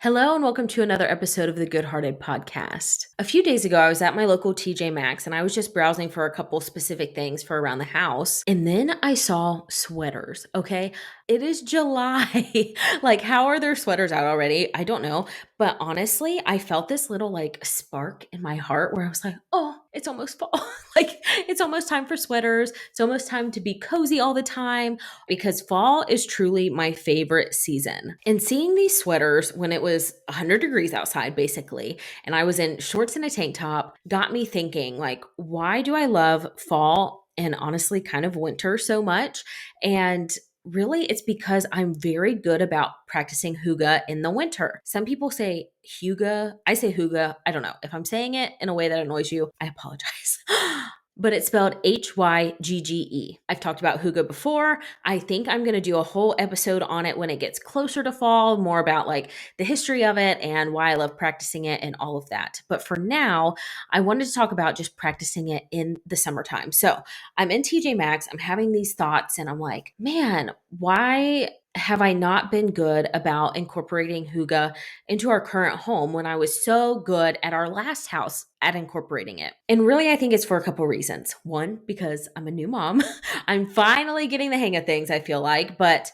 Hello and welcome to another episode of the Good Hearted Podcast. A few days ago, I was at my local TJ Maxx and I was just browsing for a couple specific things for around the house. And then I saw sweaters. Okay. It is July. Like, how are there sweaters out already? I don't know. But honestly, I felt this little like spark in my heart where I was like, oh, it's almost fall. Like, it's almost time for sweaters. It's almost time to be cozy all the time because fall is truly my favorite season. And seeing these sweaters when it was 100 degrees outside, basically, and I was in shorts and a tank top, got me thinking, like, why do I love fall and honestly kind of winter so much? And really, it's because I'm very good about practicing hygge in the winter. Some people say hygge. I say hygge. I don't know. If I'm saying it in a way that annoys you, I apologize. But it's spelled Hygge. I've talked about hygge before. I think I'm going to do a whole episode on it when it gets closer to fall, more about like the history of it and why I love practicing it and all of that. But for now, I wanted to talk about just practicing it in the summertime. So I'm in TJ Maxx, I'm having these thoughts, and I'm like, man, why have I not been good about incorporating hygge into our current home when I was so good at our last house at incorporating it? And really, I think it's for a couple reasons. One, because I'm a new mom. I'm finally getting the hang of things, I feel like, but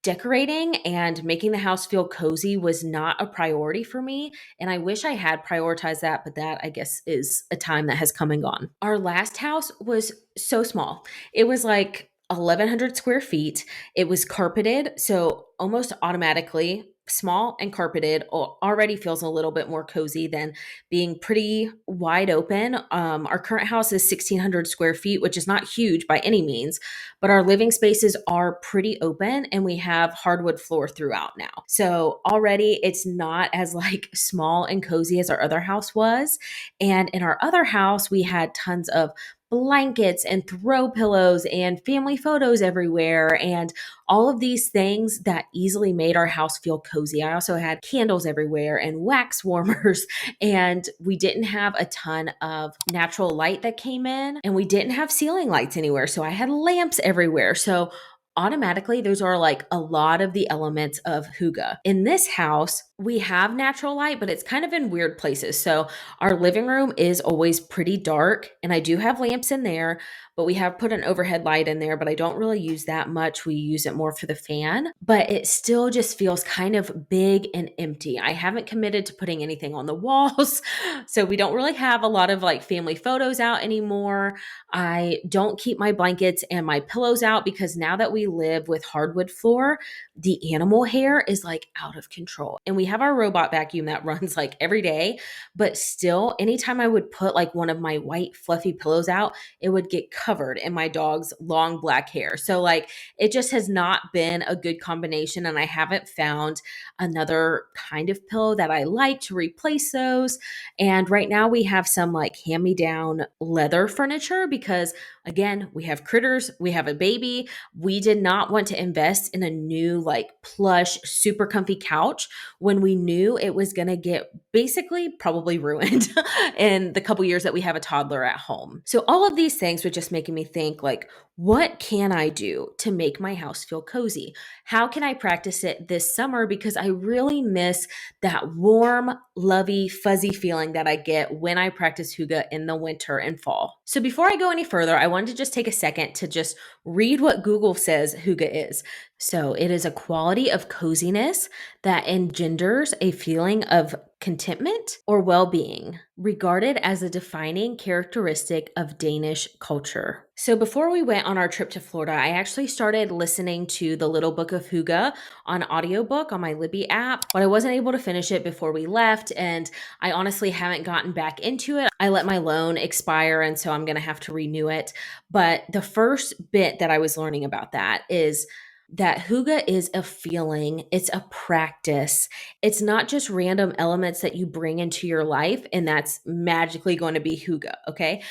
decorating and making the house feel cozy was not a priority for me. And I wish I had prioritized that, but that I guess is a time that has come and gone. Our last house was so small. It was like 1,100 square feet. It was carpeted. So almost automatically, small and carpeted already feels a little bit more cozy than being pretty wide open. Our current house is 1,600 square feet, which is not huge by any means, but our living spaces are pretty open and we have hardwood floor throughout now. So already it's not as like small and cozy as our other house was. And in our other house, we had tons of blankets and throw pillows and family photos everywhere and all of these things that easily made our house feel cozy. I also had candles everywhere and wax warmers, and we didn't have a ton of natural light that came in, and we didn't have ceiling lights anywhere. So I had lamps everywhere. So automatically, those are like a lot of the elements of hygge. In this house, we have natural light, but it's kind of in weird places. So our living room is always pretty dark, and I do have lamps in there, but we have put an overhead light in there, but I don't really use that much. We use it more for the fan, but it still just feels kind of big and empty. I haven't committed to putting anything on the walls. So we don't really have a lot of like family photos out anymore. I don't keep my blankets and my pillows out because now that we live with hardwood floor, the animal hair is like out of control. And we have our robot vacuum that runs like every day, but still, anytime I would put like one of my white fluffy pillows out, it would get covered in my dog's long black hair. So like it just has not been a good combination, and I haven't found another kind of pillow that I like to replace those. And right now we have some like hand-me-down leather furniture because again, we have critters, we have a baby. We did not want to invest in a new like plush, super comfy couch when we knew it was going to get basically probably ruined in the couple years that we have a toddler at home. So all of these things were just making me think like, what can I do to make my house feel cozy? How can I practice it this summer? Because I really miss that warm, lovey, fuzzy feeling that I get when I practice hygge in the winter and fall. So before I go any further, I wanted to just take a second to just read what Google says hygge is. So it is a quality of coziness that engenders a feeling of contentment or well-being, regarded as a defining characteristic of Danish culture. So before we went on our trip to Florida, I actually started listening to The Little Book of Hygge on audiobook on my Libby app, but I wasn't able to finish it before we left, and I honestly haven't gotten back into it. I let my loan expire, and so I'm going to have to renew it. But the first bit that I was learning about that is that hygge is a feeling, it's a practice. It's not just random elements that you bring into your life and that's magically going to be hygge, okay?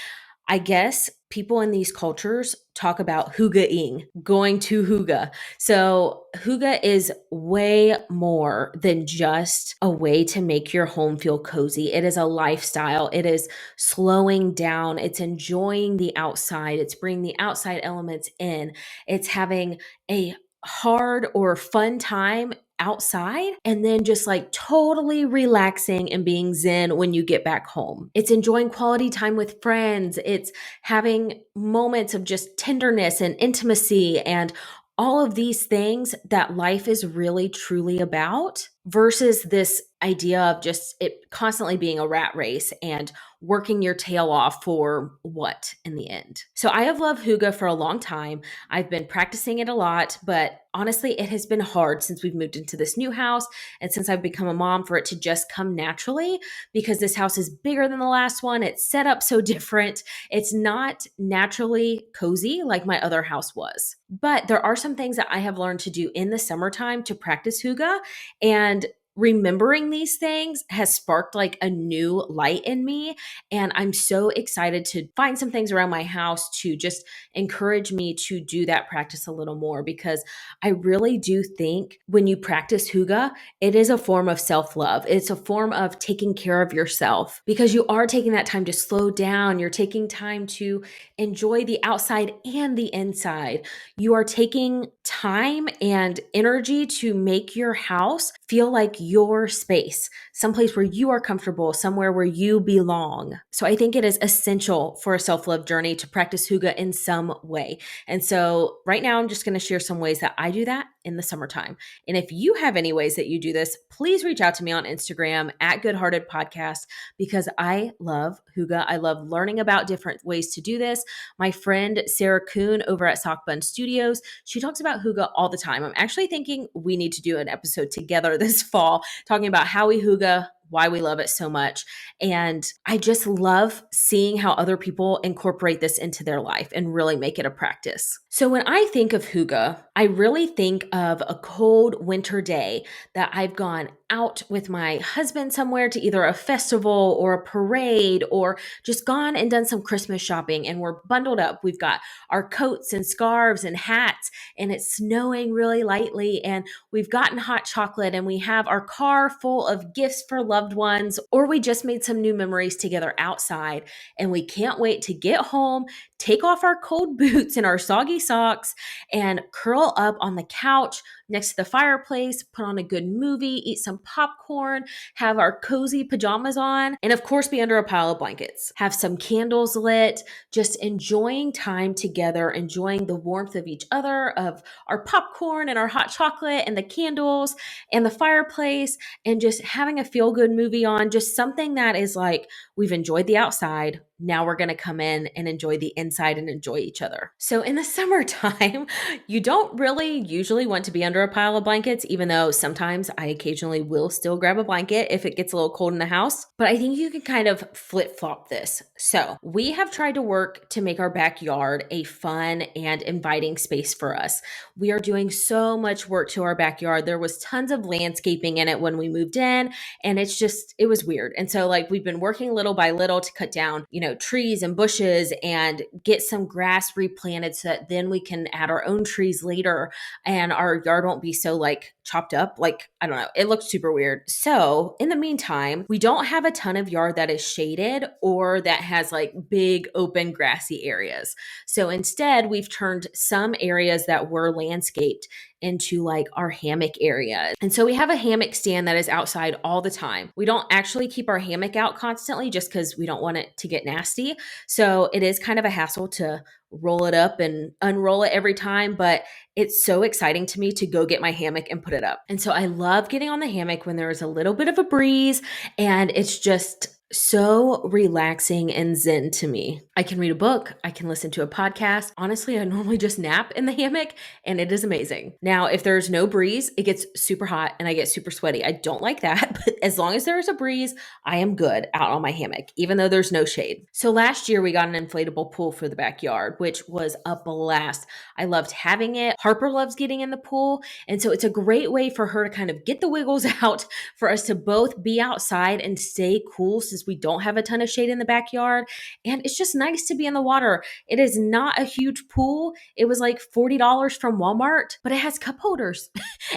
I guess people in these cultures talk about hyggeing, going to hygge. So hygge is way more than just a way to make your home feel cozy. It is a lifestyle. It is slowing down. It's enjoying the outside. It's bringing the outside elements in. It's having a hard or fun time outside and then just like totally relaxing and being zen when you get back home. It's enjoying quality time with friends. It's having moments of just tenderness and intimacy and all of these things that life is really truly about versus this idea of just it constantly being a rat race and working your tail off for what in the end. So I have loved Hygge for a long time. I've been practicing it a lot, but honestly, it has been hard since we've moved into this new house and since I've become a mom for it to just come naturally because this house is bigger than the last one. It's set up so different. It's not naturally cozy like my other house was. But there are some things that I have learned to do in the summertime to practice Hygge, and remembering these things has sparked like a new light in me. And I'm so excited to find some things around my house to just encourage me to do that practice a little more, because I really do think when you practice Hygge, it is a form of self-love. It's a form of taking care of yourself because you are taking that time to slow down. You're taking time to enjoy the outside and the inside. You are taking time and energy to make your house feel like your space, someplace where you are comfortable, somewhere where you belong. So I think it is essential for a self-love journey to practice Hygge in some way. And so right now I'm just going to share some ways that I do that in the summertime. And if you have any ways that you do this, please reach out to me on Instagram at Good Hearted Podcast, because I love Hygge. I love learning about different ways to do this. My friend Sarah Kuhn over at Sock Bun Studios, she talks about Hygge all the time. I'm actually thinking we need to do an episode together this fall talking about how we Hygge, why we love it so much. And I just love seeing how other people incorporate this into their life and really make it a practice. So when I think of Hygge, I really think of a cold winter day that I've gone out with my husband somewhere to either a festival or a parade, or just gone and done some Christmas shopping, and we're bundled up. We've got our coats and scarves and hats, and it's snowing really lightly, and we've gotten hot chocolate, and we have our car full of gifts for loved ones, or we just made some new memories together outside, and we can't wait to get home, take off our cold boots and our soggy socks, and curl up on the couch next to the fireplace, put on a good movie, eat some popcorn, have our cozy pajamas on, and of course be under a pile of blankets. Have some candles lit, just enjoying time together, enjoying the warmth of each other, of our popcorn and our hot chocolate and the candles and the fireplace, and just having a feel-good movie on, just something that is like, we've enjoyed the outside, now we're going to come in and enjoy the inside and enjoy each other. So in the summertime, you don't really usually want to be under a pile of blankets, even though sometimes I occasionally will still grab a blanket if it gets a little cold in the house. But I think you can kind of flip-flop this. So we have tried to work to make our backyard a fun and inviting space for us. We are doing so much work to our backyard. There was tons of landscaping in it when we moved in, and it was weird. And so like we've been working little by little to cut down, trees and bushes and get some grass replanted so that then we can add our own trees later and our yard won't be so like chopped up. Like, I don't know, it looks super weird. So in the meantime, we don't have a ton of yard that is shaded or that has like big open grassy areas. So instead, we've turned some areas that were landscaped into like our hammock area. And so we have a hammock stand that is outside all the time. We don't actually keep our hammock out constantly just because we don't want it to get nasty. So it is kind of a hassle to roll it up and unroll it every time, but it's so exciting to me to go get my hammock and put it up. And so I love getting on the hammock when there is a little bit of a breeze, and it's just so relaxing and zen to me. I can read a book. I can listen to a podcast. Honestly, I normally just nap in the hammock, and it is amazing. Now, if there's no breeze, it gets super hot and I get super sweaty. I don't like that, but as long as there is a breeze, I am good out on my hammock, even though there's no shade. So last year we got an inflatable pool for the backyard, which was a blast. I loved having it. Harper loves getting in the pool. And so it's a great way for her to kind of get the wiggles out, for us to both be outside and stay cool since we don't have a ton of shade in the backyard. And it's just nice to be in the water. It is not a huge pool. It was like $40 from Walmart, but it has cup holders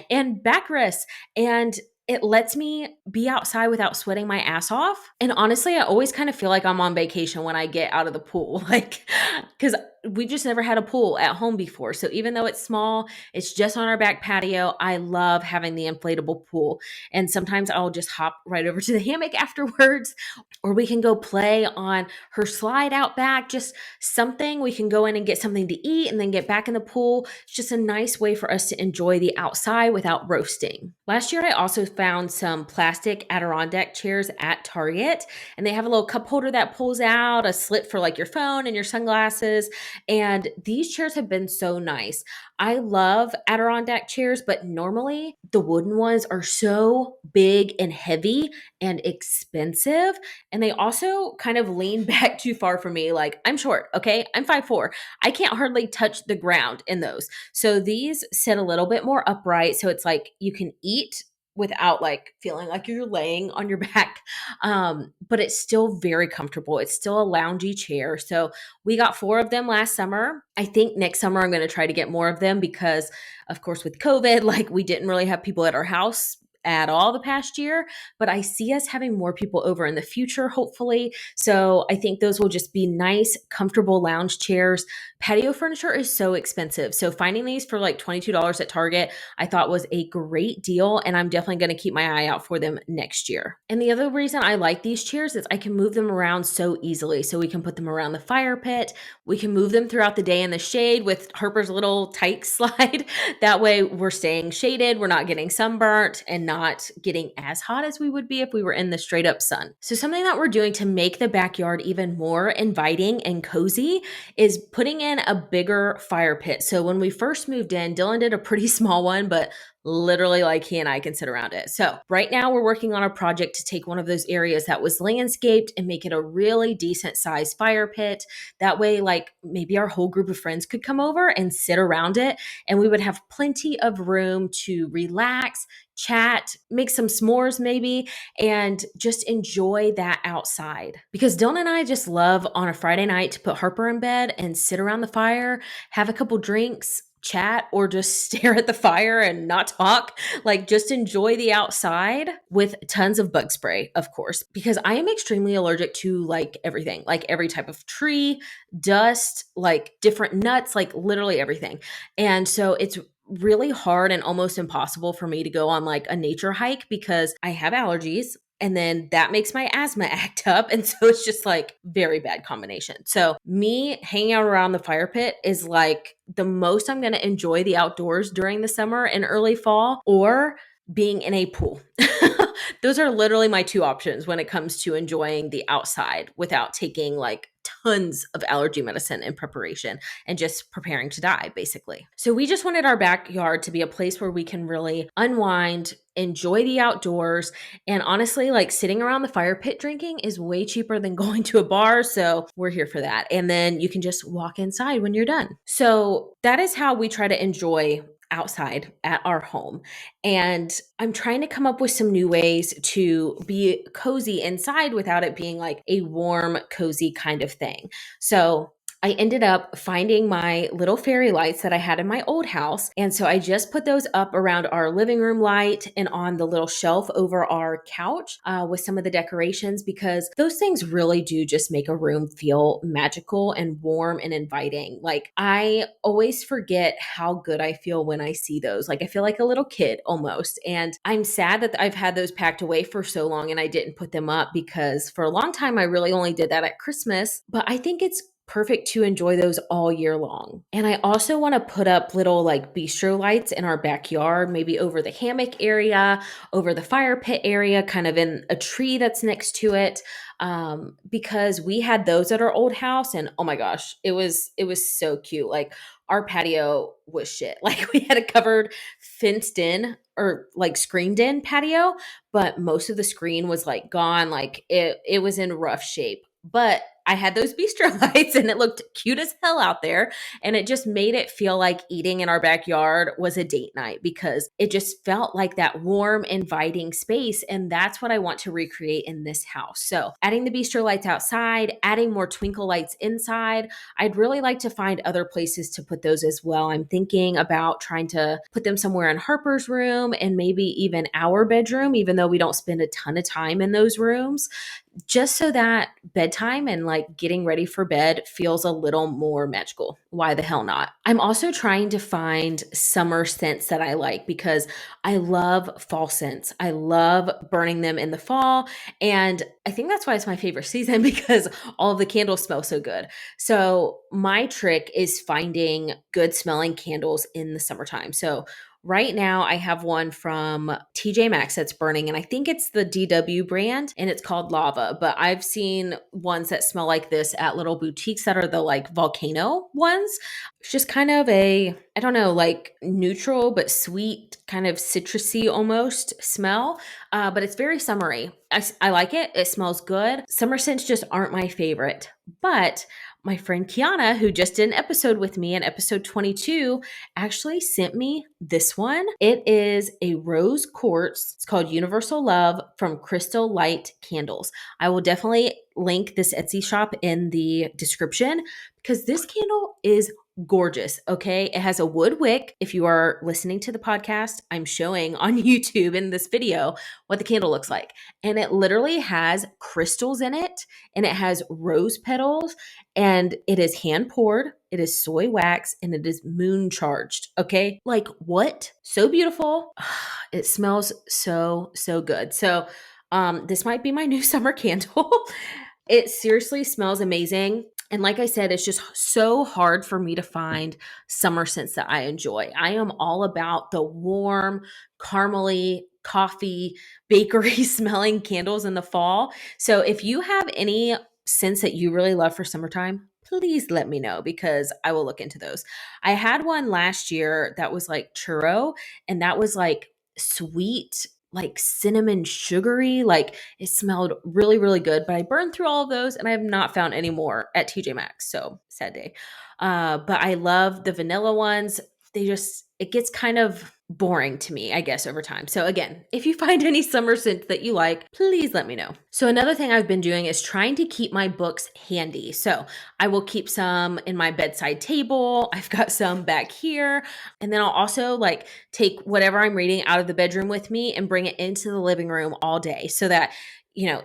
and backrests, and it lets me be outside without sweating my ass off. And honestly, I always kind of feel like I'm on vacation when I get out of the pool, like, because we just never had a pool at home before. So even though it's small, it's just on our back patio. I love having the inflatable pool. And sometimes I'll just hop right over to the hammock afterwards, or we can go play on her slide out back, just something. We can go in and get something to eat and then get back in the pool. It's just a nice way for us to enjoy the outside without roasting. Last year, I also found some plastic Adirondack chairs at Target, and they have a little cup holder that pulls out, a slit for like your phone and your sunglasses. And these chairs have been so nice. I love Adirondack chairs, but normally the wooden ones are so big and heavy and expensive. And they also kind of lean back too far for me. Like, I'm short, okay? I'm 5'4". I can't hardly touch the ground in those. So these sit a little bit more upright. So it's like you can eat without like feeling like you're laying on your back. But it's still very comfortable. It's still a loungy chair. So we got 4 of them last summer. I think next summer I'm going to try to get more of them because, of course, with COVID, like we didn't really have people at our house at all the past year, but I see us having more people over in the future, hopefully. So I think those will just be nice, comfortable lounge chairs. Patio furniture is so expensive. So finding these for like $22 at Target, I thought was a great deal. And I'm definitely going to keep my eye out for them next year. And the other reason I like these chairs is I can move them around so easily. So we can put them around the fire pit. We can move them throughout the day in the shade with Harper's little tyke slide. That way we're staying shaded. We're not getting sunburnt and not getting as hot as we would be if we were in the straight up sun. So something that we're doing to make the backyard even more inviting and cozy is putting in a bigger fire pit. So when we first moved in, Dylan did a pretty small one, but literally like he and I can sit around it. So right now we're working on a project to take one of those areas that was landscaped and make it a really decent sized fire pit. That way, like maybe our whole group of friends could come over and sit around it, and we would have plenty of room to relax, chat, make some s'mores maybe, and just enjoy that outside. Because Dylan and I just love on a Friday night to put Harper in bed and sit around the fire, have a couple drinks, chat, or just stare at the fire and not talk. Like just enjoy the outside with tons of bug spray, of course, because I am extremely allergic to like everything, like every type of tree, dust, like different nuts, like literally everything. And so it's really hard and almost impossible for me to go on like a nature hike because I have allergies. And then that makes my asthma act up. And so it's just like very bad combination. So me hanging out around the fire pit is like the most I'm going to enjoy the outdoors during the summer and early fall, or being in a pool. Those are literally my 2 options when it comes to enjoying the outside without taking like tons of allergy medicine in preparation and just preparing to die, basically. So we just wanted our backyard to be a place where we can really unwind, enjoy the outdoors. And honestly, like sitting around the fire pit drinking is way cheaper than going to a bar. So we're here for that. And then you can just walk inside when you're done. So that is how we try to enjoy outside at our home. And I'm trying to come up with some new ways to be cozy inside without it being like a warm, cozy kind of thing. So I ended up finding my little fairy lights that I had in my old house. And so I just put those up around our living room light and on the little shelf over our couch with some of the decorations, because those things really do just make a room feel magical and warm and inviting. Like I always forget how good I feel when I see those. Like I feel like a little kid almost. And I'm sad that I've had those packed away for so long and I didn't put them up, because for a long time I really only did that at Christmas. But I think it's perfect to enjoy those all year long. And I also want to put up little like bistro lights in our backyard, maybe over the hammock area, over the fire pit area, kind of in a tree that's next to it. Because we had those at our old house, and oh my gosh, it was so cute. Like our patio was shit. Like we had a covered, fenced in or like screened in patio, but most of the screen was like gone. Like it was in rough shape. But I had those bistro lights and it looked cute as hell out there. And it just made it feel like eating in our backyard was a date night, because it just felt like that warm, inviting space. And that's what I want to recreate in this house. So adding the bistro lights outside, adding more twinkle lights inside. I'd really like to find other places to put those as well. I'm thinking about trying to put them somewhere in Harper's room and maybe even our bedroom, even though we don't spend a ton of time in those rooms. just so that bedtime and like getting ready for bed feels a little more magical. Why the hell not? I'm also trying to find summer scents that I like because I love fall scents. I love burning them in the fall. And I think that's why it's my favorite season because all of the candles smell so good. So, my trick is finding good smelling candles in the summertime. So, right now, I have one from TJ Maxx that's burning, and I think it's the DW brand and it's called Lava. But I've seen ones that smell like this at little boutiques that are the like volcano ones. It's just kind of a, I don't know, like neutral but sweet, kind of citrusy almost smell. But it's very summery. I like it. It smells good. Summer scents just aren't my favorite. But my friend Kiana, who just did an episode with me in episode 22, actually sent me this one. It is a rose quartz. It's called Universal Love from Crystal Light Candles. I will definitely link this Etsy shop in the description because this candle is gorgeous. Okay. It has a wood wick. If you are listening to the podcast, I'm showing on YouTube in this video what the candle looks like. And it literally has crystals in it and it has rose petals and it is hand poured, it is soy wax, and it is moon charged. Okay. Like what? So beautiful. It smells so, so good. So, this might be my new summer candle. It seriously smells amazing. And like I said, it's just so hard for me to find summer scents that I enjoy. I am all about the warm, caramely, coffee, bakery smelling candles in the fall. So if you have any scents that you really love for summertime, please let me know because I will look into those. I had one last year that was like churro, and that was like sweet, like cinnamon sugary, like it smelled really, really good, but I burned through all of those and I have not found any more at TJ Maxx. So sad day. But I love the vanilla ones. It gets kind of boring to me, I guess, over time. So again, if you find any summer scent that you like, please let me know. So another thing I've been doing is trying to keep my books handy. So I will keep some in my bedside table. I've got some back here. And then I'll also like take whatever I'm reading out of the bedroom with me and bring it into the living room all day so that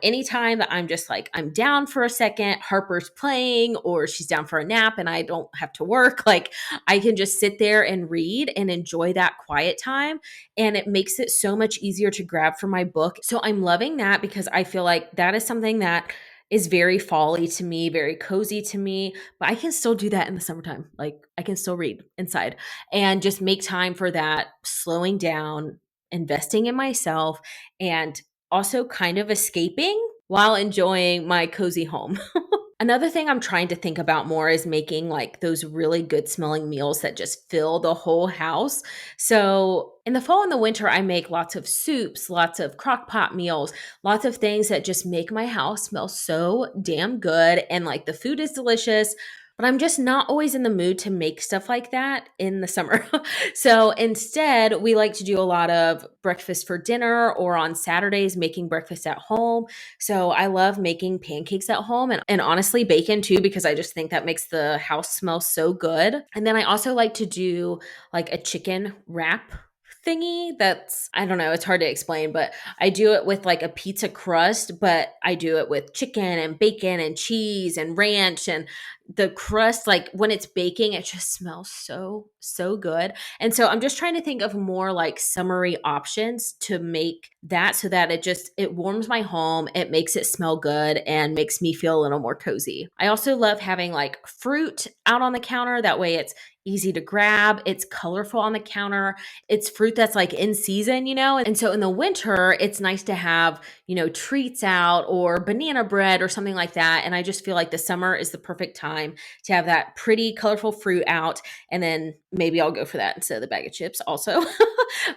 anytime that I'm just like, I'm down for a second, Harper's playing, or she's down for a nap and I don't have to work, like I can just sit there and read and enjoy that quiet time. And it makes it so much easier to grab for my book. So I'm loving that because I feel like that is something that is very fall-y to me, very cozy to me, but I can still do that in the summertime. Like I can still read inside and just make time for that, slowing down, investing in myself, and also kind of escaping while enjoying my cozy home. Another thing I'm trying to think about more is making like those really good smelling meals that just fill the whole house. So in the fall and the winter, I make lots of soups, lots of crock pot meals, lots of things that just make my house smell so damn good. And like the food is delicious, but I'm just not always in the mood to make stuff like that in the summer. So instead, we like to do a lot of breakfast for dinner or on Saturdays, making breakfast at home. So I love making pancakes at home and honestly bacon too, because I just think that makes the house smell so good. And then I also like to do like a chicken wrap thingy that's, I don't know, it's hard to explain, but I do it with like a pizza crust, but I do it with chicken and bacon and cheese and ranch, and the crust, like when it's baking, it just smells so, so good. And so I'm just trying to think of more like summery options to make that so that it warms my home, it makes it smell good and makes me feel a little more cozy. I also love having like fruit out on the counter. That way it's easy to grab. It's colorful on the counter. It's fruit that's like in season, And so in the winter, it's nice to have, treats out or banana bread or something like that. And I just feel like the summer is the perfect time to have that pretty colorful fruit out. And then maybe I'll go for that instead of the bag of chips also.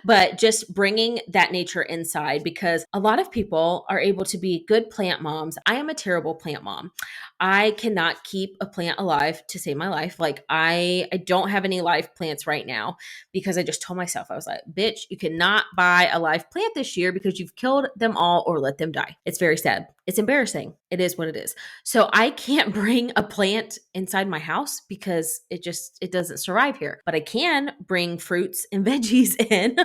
But just bringing that nature inside, because a lot of people are able to be good plant moms. I am a terrible plant mom. I cannot keep a plant alive to save my life. Like I don't have any live plants right now because I just told myself, I was like, bitch, you cannot buy a live plant this year because you've killed them all or let them die. It's very sad. It's embarrassing. It is what it is. So I can't bring a plant inside my house because it doesn't survive here. But I can bring fruits and veggies in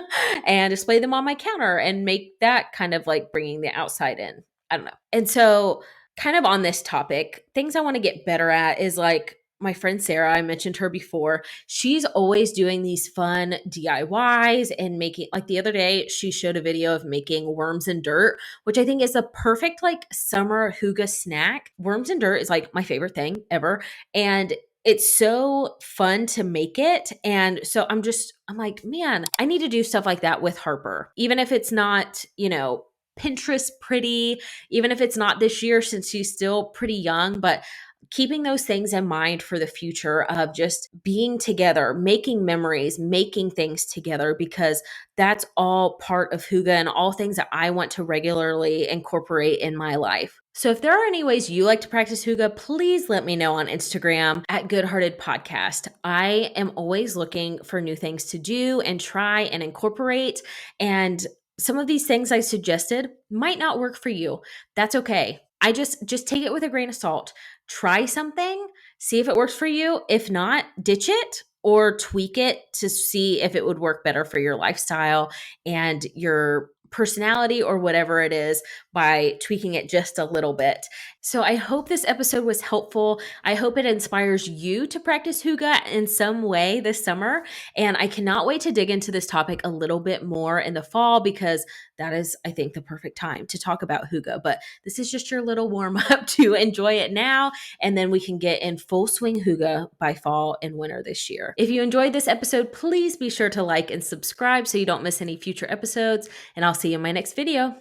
and display them on my counter and make that kind of like bringing the outside in. I don't know. And so, kind of on this topic, things I want to get better at is like my friend Sarah, I mentioned her before. She's always doing these fun DIYs and making, like the other day, she showed a video of making worms and dirt, which I think is the perfect like summer hygge snack. Worms and dirt is like my favorite thing ever. And it's so fun to make it. And so I'm like, man, I need to do stuff like that with Harper, even if it's not, Pinterest pretty, even if it's not this year since she's still pretty young, but keeping those things in mind for the future of just being together, making memories, making things together, because that's all part of hygge and all things that I want to regularly incorporate in my life. So if there are any ways you like to practice hygge, please let me know on Instagram at Good Hearted Podcast. I am always looking for new things to do and try and incorporate. And some of these things I suggested might not work for you. That's okay. I just take it with a grain of salt. Try something, see if it works for you. If not, ditch it or tweak it to see if it would work better for your lifestyle and your personality or whatever it is by tweaking it just a little bit. So I hope this episode was helpful. I hope it inspires you to practice hygge in some way this summer. And I cannot wait to dig into this topic a little bit more in the fall, because that is, I think, the perfect time to talk about hygge. But this is just your little warm up to enjoy it now. And then we can get in full swing hygge by fall and winter this year. If you enjoyed this episode, please be sure to like and subscribe so you don't miss any future episodes. And I'll see you in my next video.